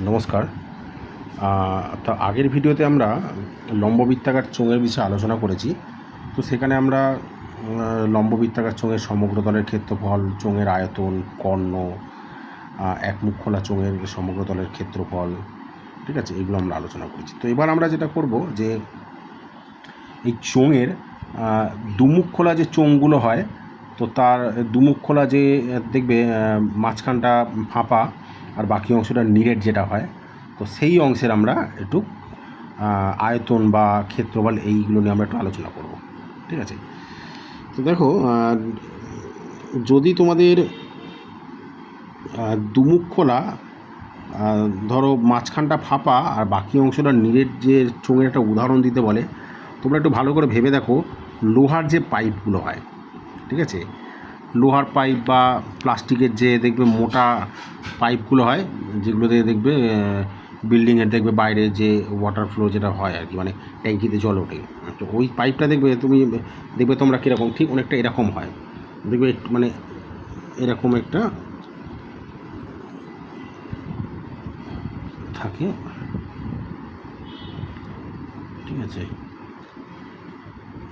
নমস্কার। তো আগের ভিডিওতে আমরা লম্ববৃত্তাকার চোঙের বিষয়ে আলোচনা করেছি। তো সেখানে আমরা লম্ববৃত্তাকার চোঙের সমগ্রতলের ক্ষেত্রফল, চোঙের আয়তন, কর্ণ, একমুখ খোলা চোঙের সমগ্রতলের ক্ষেত্রফল, ঠিক আছে, এগুলো আমরা আলোচনা করেছি। তো এবার আমরা যেটা করব যে এই চোঙের দুমুখ খোলা যে চোঙগুলো হয়, তো তার দুমুখ খোলা যে দেখবে মাঝখানটা ফাঁপা আর বাকি অংশটা নিরেট যেটা হয়, তো সেই অংশের আমরা একটু আয়তন বা ক্ষেত্রফল এইগুলো নিয়ে আমরা একটু আলোচনা করব, ঠিক আছে। তো দেখো, যদি তোমাদের দুমুখ খোলা ধরো মাঝখানটা ফাঁপা আর বাকি অংশটা নিরেট যে চোঙের একটা উদাহরণ দিতে বলে, তোমরা একটু ভালো করে ভেবে দেখো। লোহার যে পাইপগুলো হয়, ঠিক আছে, লোহার পাইপ বা প্লাস্টিকের যে দেখবে মোটা পাইপগুলো হয়, যেগুলোতে দেখবে বিল্ডিংয়ের দেখবে বাইরে যে ওয়াটার ফ্লো যেটা হয় আর কি, মানে ট্যাঙ্কিতে জল ওঠে, তো ওই পাইপটা দেখবে তোমরা কীরকম, ঠিক অনেকটা এরকম হয়, দেখবে মানে এরকম একটা থাকে, ঠিক আছে,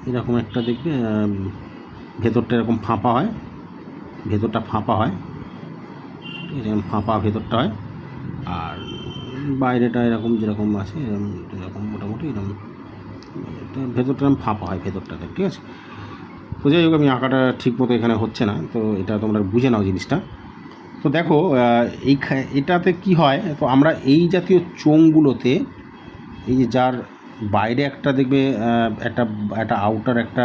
এরকম একটা দেখবে ভেতরটা এরকম ফাঁপা হয়, ভেতরটা ফাঁপা হয়, ঠিক আছে, এরকম ফাঁপা ভেতরটা হয়, আর বাইরেটা এরকম যেরকম আছে এরকম মোটামুটি এরকম ভেতরটা এরকম ফাঁপা হয় ভেতরটাতে, ঠিক আছে। তো যাই হোক, আমি আঁকাটা ঠিক মতো এখানে হচ্ছে না, তো এটা তোমরা বুঝে নাও জিনিসটা। তো দেখো, এটাতে কি হয়, তো আমরা এই জাতীয় চোঙগুলোতে এই যে যার বাইরে একটা দেখবে একটা একটা আউটার একটা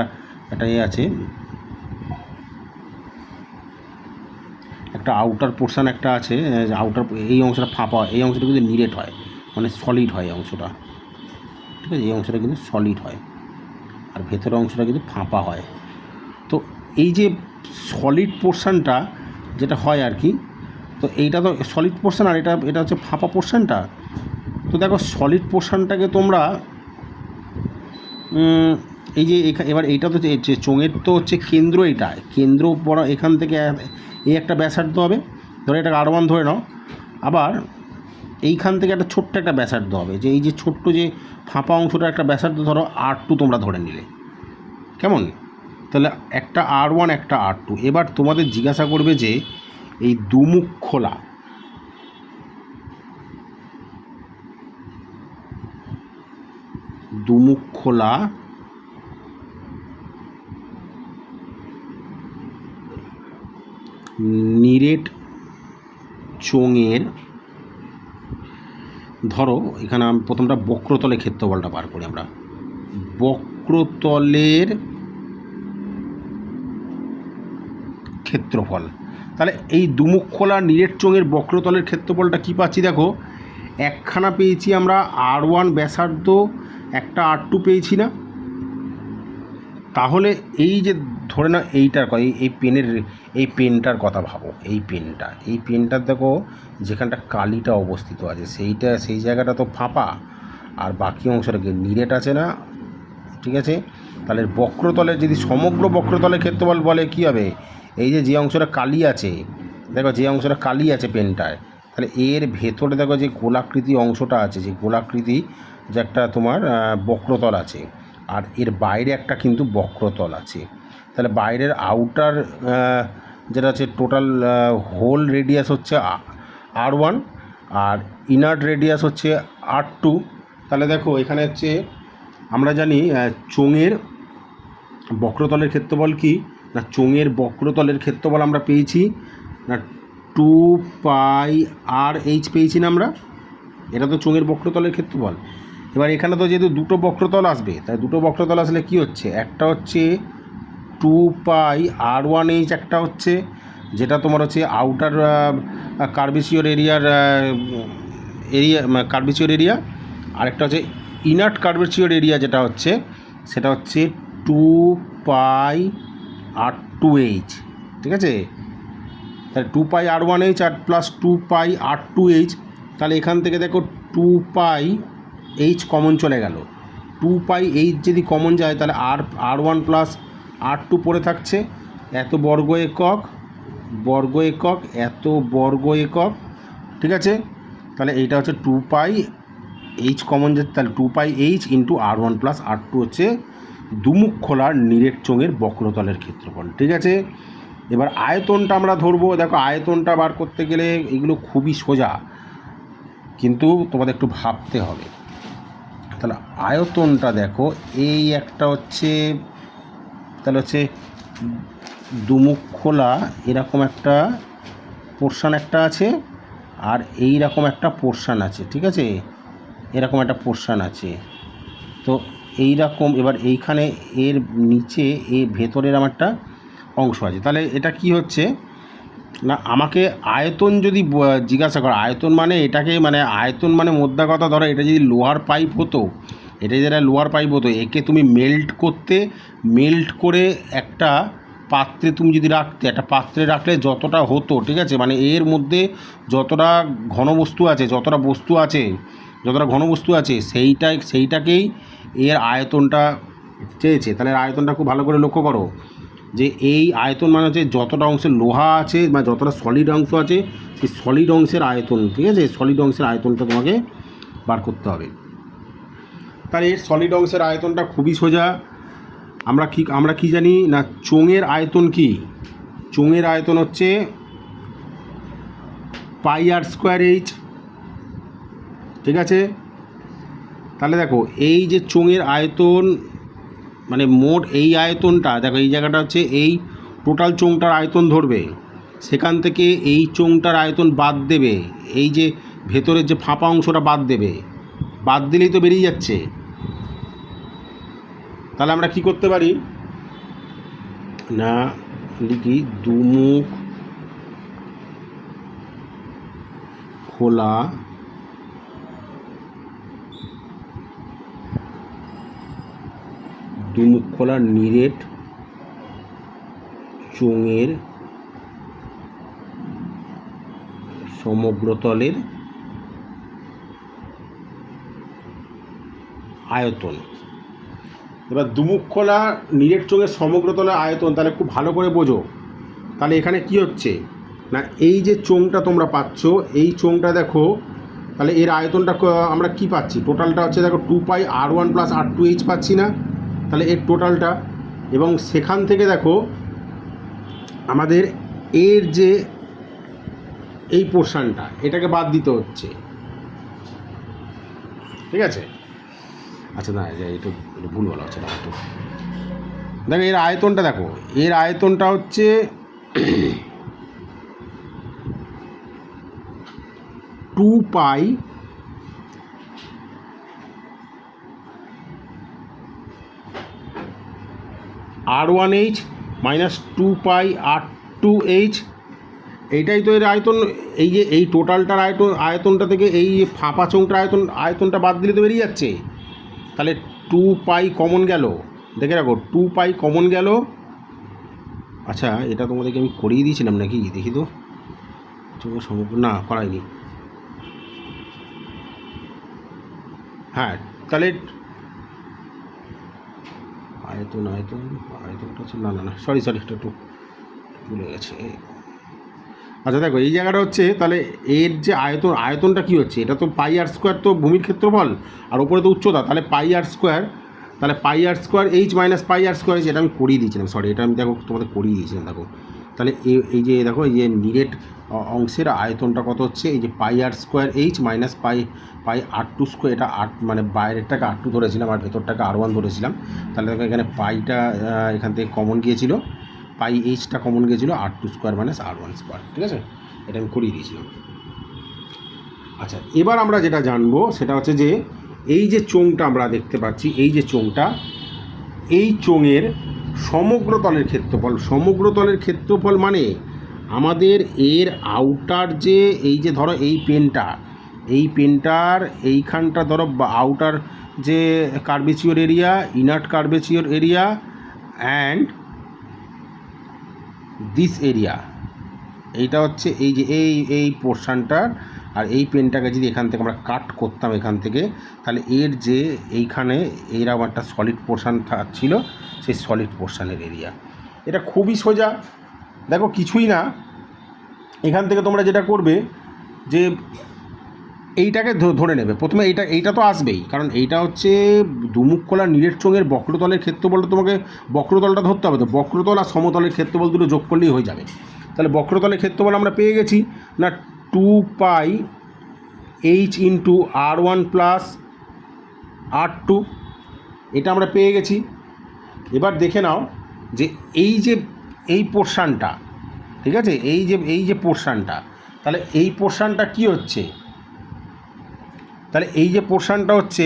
আছে, একটা আউটার পোর্শান একটা আছে, আউটার এই অংশটা ফাঁপা হয়, এই অংশটা কিন্তু নিরেট হয়, মানে সলিড হয় এই অংশটা, ঠিক আছে, এই অংশটা কিন্তু সলিড হয় আর ভেতরের অংশটা কিন্তু ফাঁপা হয়। তো এই যে সলিড পোর্শানটা যেটা হয় আর কি, তো এইটা তো সলিড পোর্শান আর এটা হচ্ছে ফাঁপা পোর্শানটা। তো দেখো, সলিড পোর্শানটাকে তোমরা এই যে এবার এইটা তো যে চোঙের তো হচ্ছে কেন্দ্র, এটা কেন্দ্র বড়, এখান থেকে এই একটা ব্যাসার্ধ হবে, ধরো এটাকে R1 ধরে নাও, আবার এইখান থেকে একটা ছোট্ট একটা ব্যাসার্ধ হবে, যে এই যে ছোট্ট যে ফাঁপা অংশটা একটা ব্যাসার্ধ ধরো R2 তোমরা ধরে নিলে, কেমন? তাহলে একটা R1 একটা R2। এবার তোমাদের জিজ্ঞাসা করবে যে এই দুমুখ খোলা নিরেট চোঙের, ধরো এখানে আমি প্রথমটা বক্রতলে ক্ষেত্রফলটা বার করি, আমরা বক্রতলের ক্ষেত্রফল। তাহলে এই দুমুখ খোলা নিরেট চোঙের বক্রতলের ক্ষেত্রফলটা কী পাচ্ছি, দেখো একখানা পেয়েছি আমরা R1 ব্যাসার্ধ, একটা R2 পেয়েছি না? তাহলে এই যে ধরে না এইটার এই পেনটার কথা ভাবো, এই পেনটার দেখো যেখানটা কালিটা অবস্থিত আছে, সেই জায়গাটা তো ফাঁপা আর বাকি অংশটা নিরেট আছে না, ঠিক আছে। তাহলে বক্রতলের যদি সমগ্র বক্রতলের ক্ষেত্রফল বলে কী হবে, এই যে অংশটা কালি আছে, দেখো যে অংশটা কালি আছে পেনটায়, তাহলে এর ভেতরে দেখো যে গোলাকৃতি অংশটা আছে, যে গোলাকৃতি যে একটা তোমার বক্রতল আছে, আর এর বাইরে একটা কিন্তু বক্রতল আছে। তাহলে বাইরের আউটার যেটা আছে টোটাল হোল রেডিয়াস হচ্ছে R1 আর ইনার রেডিয়াস হচ্ছে R2। তাহলে দেখো এখানে হচ্ছে আমরা জানি চোঙের বক্রতলের ক্ষেত্রফল কি না, চোঙের বক্রতলের ক্ষেত্রফল আমরা পেয়েছি না 2πr/h পেয়েছি না আমরা, এটা তো চোঙের বক্রতলের ক্ষেত্রফল। এবার এখানে তো যেহেতু দুটো বক্রতল আসবে, তাই দুটো বক্রতল আসলে কি হচ্ছে, একটা হচ্ছে 2πr1h, একটা হচ্ছে যেটা তোমার হচ্ছে আউটার কার্ভেচিওর এরিয়া, আরেকটা হচ্ছে ইনার্ট কার্ভেচিওর এরিয়া, যেটা হচ্ছে সেটা হচ্ছে 2πr2h, ঠিক আছে। তাহলে 2πr1h আর প্লাস 2πr2h, তাহলে এখান থেকে দেখো 2πh কমন চলে গেল, 2πh যদি কমন যায় তাহলে R1 প্লাস R2 পড়ে থাকছে, এত বর্গ একক এত বর্গ একক, ঠিক আছে। তাহলে এইটা হচ্ছে 2πh কমন যে, তাহলে 2πh into R1 plus R2 হচ্ছে দুমুখ খোলার নিরেট চোঙের বক্রতলের ক্ষেত্রফল। ঠিক আছে, এবার আয়তনটা আমরা ধরবো। দেখো আয়তনটা বার করতে গেলে এগুলো খুবই সোজা, কিন্তু তোমাদের একটু ভাবতে হবে। তাহলে আয়তনটা দেখো, এই একটা হচ্ছে, তাহলে হচ্ছে দুমুখ খোলা এরকম একটা পোর্শান একটা আছে, আর এই রকম একটা পোর্শান আছে। ঠিক আছে, এরকম একটা পোর্শান আছে। তো এই রকম, এবার এইখানে এর নিচে এর ভেতরের আমার একটা অংশ আছে। তাহলে এটা কি হচ্ছে না, আমাকে আয়তন যদি জিজ্ঞাসা করো, আয়তন মানে এটাকে, মানে আয়তন মানে মোদ্দা কথা, ধরো এটা যদি লোহার পাইপ হতো, এটা যেটা লোহার পাইপ হতো, একে তুমি মেল্ট করে একটা পাত্রে তুমি যদি রাখতে, একটা পাত্রে রাখলে যতটা হতো, ঠিক আছে, মানে এর মধ্যে যতটা ঘনবস্তু আছে, যতটা ঘনবস্তু আছে সেইটাকেই এর আয়তনটা চেয়েছে। তাহলে আয়তনটা খুব ভালো করে লক্ষ্য করো, যে এই আয়তন মানে হচ্ছে যতটা অংশে লোহা আছে বা যতটা সলিড অংশ আছে, সেই সলিড অংশের আয়তন। ঠিক আছে, সলিড অংশের আয়তনটা তোমাকে বার করতে হবে। তাহলে এর সলিড অংশের আয়তনটা খুবই সোজা। আমরা কি জানি না, চোঙের আয়তন কি? চোঙের আয়তন হচ্ছে πr²h। ঠিক আছে, তাহলে দেখো এই যে চোঙের আয়তন, মানে মোট এই আয়তনটা, দেখো এই জায়গাটা হচ্ছে এই টোটাল চোঙটার আয়তন ধরবে, সেখান থেকে এই চোঙটার আয়তন বাদ দেবে, এই যে ভেতরের যে ফাঁপা অংশটা বাদ দিলেই তো বেরিয়ে যাচ্ছে। তাহলে আমরা কি করতে পারি না, লিখি দুমুখ খোলা নিরেট চোঙের সমগ্রতলের আয়তন। এবার দুমুখ খোলা নিরেট চোঙের সমগ্রতলের আয়তন, তাহলে খুব ভালো করে বোঝো। তাহলে এখানে কি হচ্ছে না, এই যে চোঙটা তোমরা পাচ্ছ, এই চোঙটা দেখো, তাহলে এর আয়তনটা আমরা কি পাচ্ছি, টোটালটা হচ্ছে দেখো 2πr1 প্লাস R2h পাচ্ছি না, তাহলে এর টোটালটা। এবং সেখান থেকে দেখো আমাদের এর যে এই পোর্শনটা, এটাকে বাদ দিতে হচ্ছে। ঠিক আছে, আচ্ছা না, একটু ভুল বলা হচ্ছে না, একটু দেখো এর আয়তনটা, দেখো এর আয়তনটা হচ্ছে টু পাই R1h মাইনাস 2πr2h, এইটাই তো এর আয়তন। এই যে এই টোটালটার আয়তনটা থেকে এই ফাঁপা চোঙটার আয়তনটা বাদ দিলে তো বেরিয়ে যাচ্ছে। তাহলে 2π কমন গেল, দেখে রাখো 2π কমন গেল। আচ্ছা, এটা তোমাদেরকে আমি করিয়ে দিয়েছিলাম নাকি, দেখি তো, চোখের সমগ্র না করাইনি। হ্যাঁ, তাহলে আয়তনটা হচ্ছে, না সরি একটু ভুলে গেছে। আচ্ছা দেখো এই জায়গাটা হচ্ছে, তাহলে এর যে আয়তনটা কি হচ্ছে, এটা তো πr² তো ভূমির ক্ষেত্রফল, আর ওপরে তো উচ্চতা, তাহলে πr², তাহলে πr²h মাইনাস πr², এটা আমি করিয়ে দিয়েছিলাম, সরি এটা আমি দেখো তোমাদের করিয়ে দিয়েছিলাম। দেখো তাহলে এই যে দেখো এই যে নিরেট অংশের আয়তনটা কত হচ্ছে, এই যে πr²h মাইনাস πr2², এটা মানে বাইরেরটাকে R2 ধরেছিলাম আর ভেতরটাকে R1 ধরেছিলাম। তাহলে দেখো এখানে পাইটা এখান থেকে কমন গিয়েছিল, πhটা কমন গিয়েছিল, R2² মাইনাস R1²। ঠিক আছে, এটা আমি করিয়ে দিয়েছিলাম। আচ্ছা, এবার আমরা যেটা জানবো সেটা হচ্ছে যে এই যে চোঙটা আমরা দেখতে পাচ্ছি, এই যে চোঙটা, এই চোঙের সমগ্রতলের ক্ষেত্রফল মানে আমাদের এর আউটার যে এই যে ধরো এই পেনটার এইখানটা ধরো আউটার যে curvature area, inner curvature area and this area, এইটা হচ্ছে এই যে এই পোর্শনটার। আর এই পেনটাকে যদি এখান থেকে আমরা কাট করতাম এখান থেকে, তাহলে এর যে এইখানে এইরকম একটা সলিড পোর্শন ছিল, সেই সলিড পোর্শনের এরিয়া। এটা খুবই সোজা, দেখো কিছুই না। এখান থেকে তোমরা যেটা করবে যে এইটাকে ধরে নেবে প্রথমে, এইটা তো আসবেই, কারণ এইটা হচ্ছে দুমুখ খোলা নীলের চোঙের বক্রতলের ক্ষেত্রফলটা তোমাকে বক্রতলটা ধরতে হবে, তো বক্রতল আর সমতলের ক্ষেত্রফল দুটো যোগ করলেই হয়ে যাবে। তাহলে বক্রতলের ক্ষেত্রফল আমরা পেয়ে গেছি না 2π h into r1 plus r2, এটা আমরা পেয়ে গেছি। এবার দেখে নাও যে এই পোর্শানটা, ঠিক আছে, এই যে পোর্শানটা, তাহলে এই পোর্শানটা কি হচ্ছে, তাহলে এই যে পোর্শানটা হচ্ছে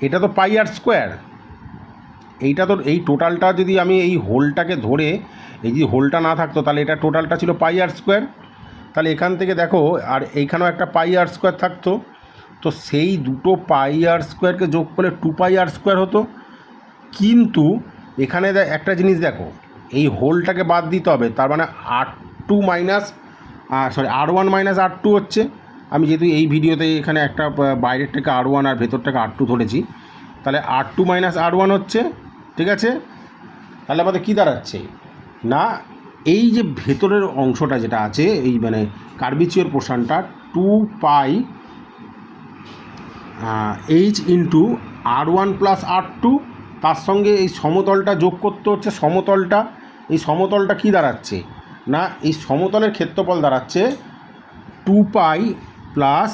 এটা তো পাই আর স্কোয়ার, এইটা তো এই টোটালটা যদি আমি এই হোলটাকে ধরে, এই যদি হোলটা না থাকতো তাহলে এটা টোটালটা ছিল পাই আর স্কোয়ার। তাহলে এখান থেকে দেখো আর এইখানেও একটা পাই আর স্কোয়ার থাকতো, তো সেই দুটো পাই আর স্কোয়ারকে যোগ করলে 2π আর স্কোয়ার হতো। কিন্তু এখানে একটা জিনিস দেখো, এই হোলটাকে বাদ দিতে হবে, তার মানে r2 minus r1 minus r2 হচ্ছে। আমি যেহেতু এই ভিডিওতে এখানে একটা বাইরের থেকে r1 আর ভেতরটাকে r2 ধরেছি, তাহলে r2 মাইনাস r1 হচ্ছে, ঠিক আছে। তাহলে আমাদের কী দাঁড়াচ্ছে না, এই যে ভেতরের অংশটা যেটা আছে এই মানে কার্ভিচিওর পোর্শনটা 2π h into r1 plus r2, তার সঙ্গে এই সমতলটা যোগ করতে হচ্ছে, এই সমতলটা কী দাঁড়াচ্ছে না, এই সমতলের ক্ষেত্রফল দাঁড়াচ্ছে 2π প্লাস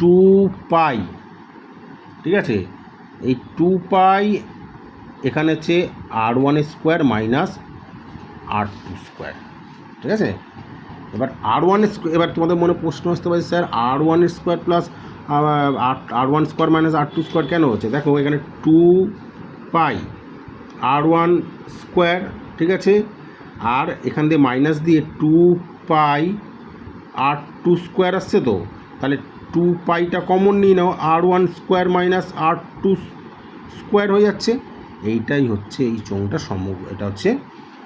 2π, ঠিক আছে। এই 2π এখানে হচ্ছে r1 square minus r2 square, ঠিক আছে। এবার r1 এবার তোমাদের মনে প্রশ্ন আসতে পারে, sir r1 square plus r1 square minus r2 square কেন হচ্ছে? দেখো এখানে 2π r1 স্কোয়ার, ঠিক আছে, আর এখান দিয়ে মাইনাস দিয়ে 2π r2 স্কোয়ার আসছে, তো তাহলে 2πটা কমন নিয়ে নাও, r1 square minus r2 square হয়ে যাচ্ছে। এইটাই হচ্ছে এই চোঙটা সমগ্র, এটা হচ্ছে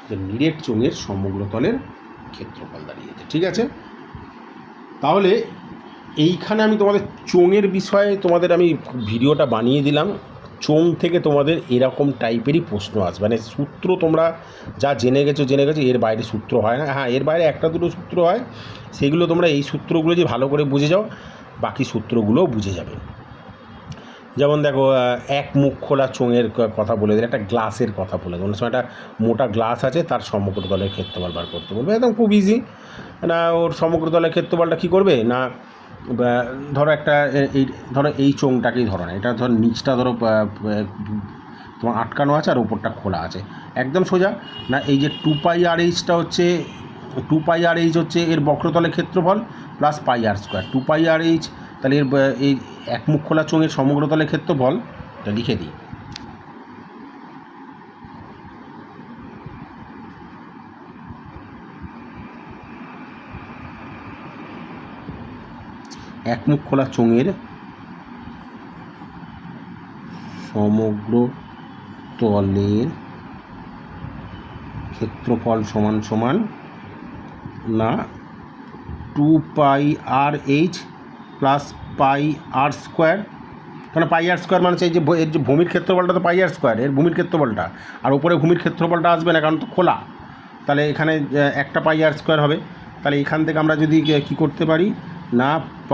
যে নীলের চোঙের সমগ্রতলের ক্ষেত্রফল দাঁড়িয়েছে, ঠিক আছে। তাহলে এইখানে আমি তোমাদের চোঙের বিষয়ে তোমাদের আমি ভিডিওটা বানিয়ে দিলাম। চোঙ থেকে তোমাদের এরকম টাইপেরই প্রশ্ন আসবে, মানে সূত্র তোমরা যা জেনে গেছো, এর বাইরে সূত্র হয় না। হ্যাঁ, এর বাইরে একটা দুটো সূত্র হয়, সেগুলো তোমরা এই সূত্রগুলো যে ভালো করে বুঝে যাও, বাকি সূত্রগুলোও বুঝে যাবে। যেমন দেখো, এক মুখ খোলা চোঙের কথা বলে দিলে, একটা গ্লাসের কথা বলে দেবো, অনেক সময় একটা মোটা গ্লাস আছে, তার সমগ্রতলের ক্ষেত্রফল বার করতে বলবে, একদম খুব ইজি না। ওর সমগ্রতলের ক্ষেত্রফলটা কী করবে না, ধরো এই চোঙটাকেই ধরো না, এটা ধর নিচটা ধরো তোমার আটকানো আছে আর ওপরটা খোলা আছে, একদম সোজা না। এই যে 2π আর এইচটা হচ্ছে 2π আর এইচ হচ্ছে এর বক্রতলের ক্ষেত্রফল প্লাস π আর স্কোয়ার, 2π আর এইচ, তাহলে এর এই এক মুখ খোলা চোঙের সমগ্রতলের ক্ষেত্রফল, এটা লিখে দিই, এক মুখ খোলা চোঙের সমগ্রতলের ক্ষেত্রফল সমান সমান না 2π আর এইচ প্লাস π আর স্কোয়ার। কেন π আর স্কোয়ার মানে এই যে এর যে ভূমির ক্ষেত্রফলটা তো π আর স্কোয়ার, এর ভূমির ক্ষেত্রফলটা, আর উপরে ভূমির ক্ষেত্রফলটা আসবে না কারণ তো খোলা, তাহলে এখানে একটা π আর স্কোয়ার হবে। তাহলে এখান থেকে আমরা যদি কী করতে পারি না, π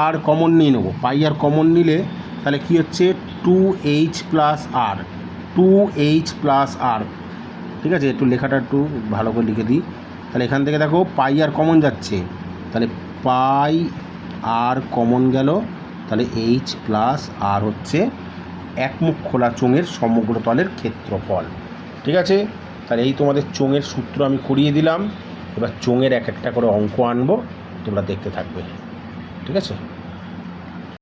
আর কমন নিয়ে নেবো, π আর কমন নিলে তাহলে কী হচ্ছে 2h প্লাস আর, 2h প্লাস আর, ঠিক আছে। একটু লেখাটা একটু ভালো করে লিখে দিই। তাহলে এখান থেকে দেখো π আর কমন যাচ্ছে, তাহলে π আর কমন গেল, তাহলে h প্লাস আর হচ্ছে এক মুখ খোলা চোঙের সমগ্রতলের ক্ষেত্রফল, ঠিক আছে। তাহলে এই তোমাদের চোঙের সূত্র আমি করিয়ে দিলাম। এবার চোঙের এক একটা করে অঙ্ক আনবো, তোমরা দেখতে থাকবে, ঠিক আছে।